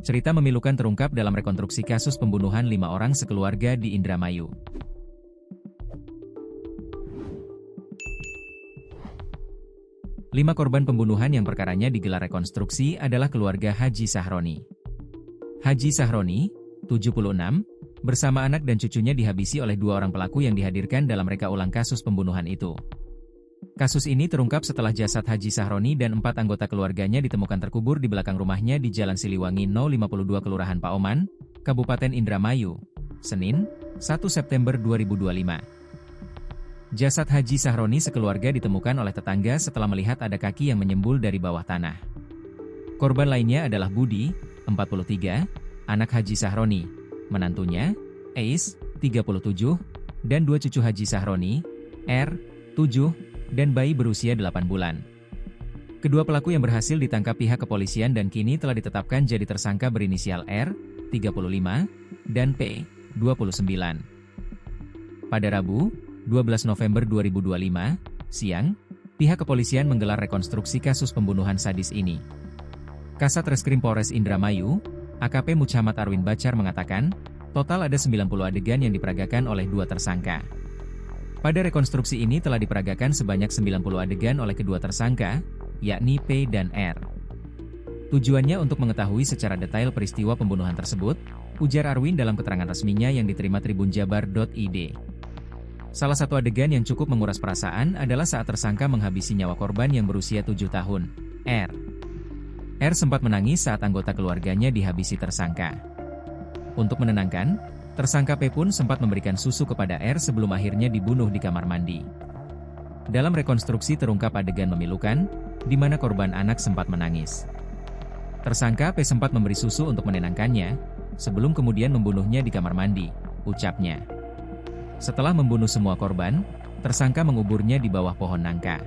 Cerita memilukan terungkap dalam rekonstruksi kasus pembunuhan 5 orang sekeluarga di Indramayu. Lima korban pembunuhan yang perkaranya digelar rekonstruksi adalah keluarga Haji Sahroni. Haji Sahroni, 76, bersama anak dan cucunya dihabisi oleh 2 orang pelaku yang dihadirkan dalam reka ulang kasus pembunuhan itu. Kasus ini terungkap setelah jasad Haji Sahroni dan 4 anggota keluarganya ditemukan terkubur di belakang rumahnya di Jalan Siliwangi No. 52 Kelurahan Paoman, Kabupaten Indramayu, Senin, 1 September 2025. Jasad Haji Sahroni sekeluarga ditemukan oleh tetangga setelah melihat ada kaki yang menyembul dari bawah tanah. Korban lainnya adalah Budi, 43, anak Haji Sahroni, menantunya, Ais, 37, dan 2 cucu Haji Sahroni, R, 7, dan bayi berusia 8 bulan. Kedua pelaku yang berhasil ditangkap pihak kepolisian dan kini telah ditetapkan jadi tersangka berinisial R, 35, dan P, 29. Pada Rabu, 12 November 2025, siang, pihak kepolisian menggelar rekonstruksi kasus pembunuhan sadis ini. Kasat Reskrim Polres Indramayu, AKP Muhammad Arwin Bacar mengatakan, total ada 90 adegan yang diperagakan oleh 2 tersangka. Pada rekonstruksi ini telah diperagakan sebanyak 90 adegan oleh kedua tersangka, yakni P dan R. Tujuannya untuk mengetahui secara detail peristiwa pembunuhan tersebut, ujar Arwin dalam keterangan resminya yang diterima tribunjabar.id. Salah satu adegan yang cukup menguras perasaan adalah saat tersangka menghabisi nyawa korban yang berusia 7 tahun, R. R sempat menangis saat anggota keluarganya dihabisi tersangka. Untuk menenangkan, tersangka P pun sempat memberikan susu kepada R sebelum akhirnya dibunuh di kamar mandi. Dalam rekonstruksi terungkap adegan memilukan, di mana korban anak sempat menangis. Tersangka P sempat memberi susu untuk menenangkannya, sebelum kemudian membunuhnya di kamar mandi, ucapnya. Setelah membunuh semua korban, tersangka menguburnya di bawah pohon nangka.